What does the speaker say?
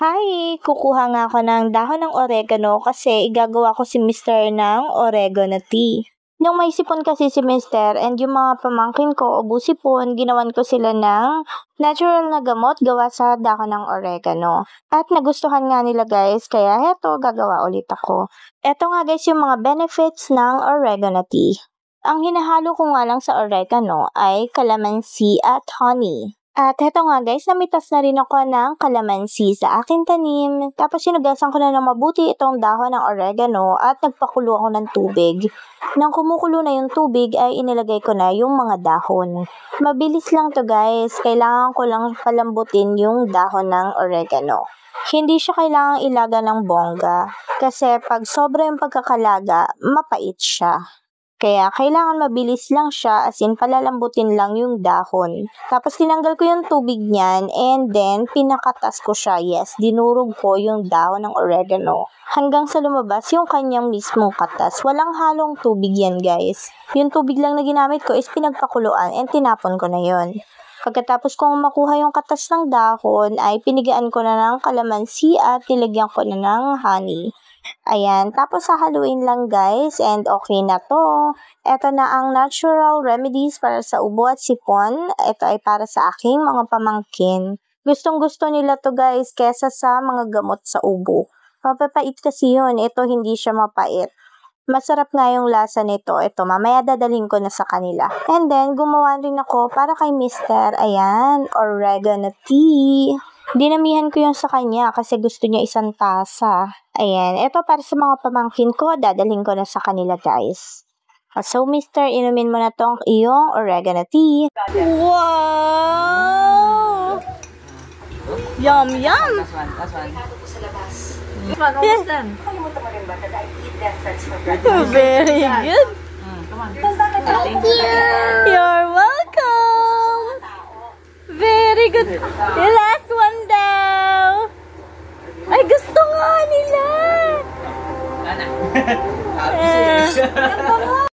Hi! Kukuha nga ako ng dahon ng oregano kasi igagawa ko si Mr. ng oregano tea. Nung may sipon kasi si Mr. and yung mga pamangkin ko o busipon, ginawan ko sila ng natural na gamot gawa sa dahon ng oregano. At nagustuhan nga nila guys, kaya heto, gagawa ulit ako. Eto nga guys yung mga benefits ng oregano tea. Ang hinahalo ko nga lang sa oregano ay calamansi at honey. At heto nga guys, namitas na rin ako ng calamansi sa aking tanim. Tapos sinugasan ko na ng mabuti itong dahon ng oregano at nagpakulo ako ng tubig. Nang kumukulo na yung tubig ay inilagay ko na yung mga dahon. Mabilis lang to guys, kailangan ko lang palambutin yung dahon ng oregano. Hindi siya kailangang ilaga ng bongga kasi pag sobra yung pagkakalaga, mapait siya. Kaya kailangan mabilis lang siya, as in palalambutin lang yung dahon. Tapos tinanggal ko yung tubig niyan and then pinakatas ko siya. Yes, dinurog ko yung dahon ng oregano hanggang sa lumabas yung kanyang mismong katas. Walang halong tubig yan guys. Yung tubig lang na ginamit ko is pinagpakuluan and tinapon ko na yon. Pagkatapos kong makuha yung katas ng dahon ay pinigaan ko na ng kalamansi at nilagyan ko na ng honey. Ayan, tapos hahaluin lang guys and okay na to. Ito na ang natural remedies para sa ubo at sipon. Ito ay para sa aking mga pamangkin. Gustong gusto nila to guys kesa sa mga gamot sa ubo. Mapapait kasi yun, ito hindi siya mapait. Masarap nga yung lasa nito. Ito, mamaya dadalhin ko na sa kanila. And then, gumawa rin ako para kay Mr. Ayan, oregano tea. Dinamihan ko yung sa kanya kasi gusto niya isang tasa. Ayan, ito para sa mga pamangkin ko, dadalhin ko na sa kanila guys. So, Mr., inumin mo na tong iyong oregano tea. Wow! Yum, yum! Last one. Very good. Come on. Thank you. You're welcome. Very good. The last one daw. Ay, gusto nga nila. Ana.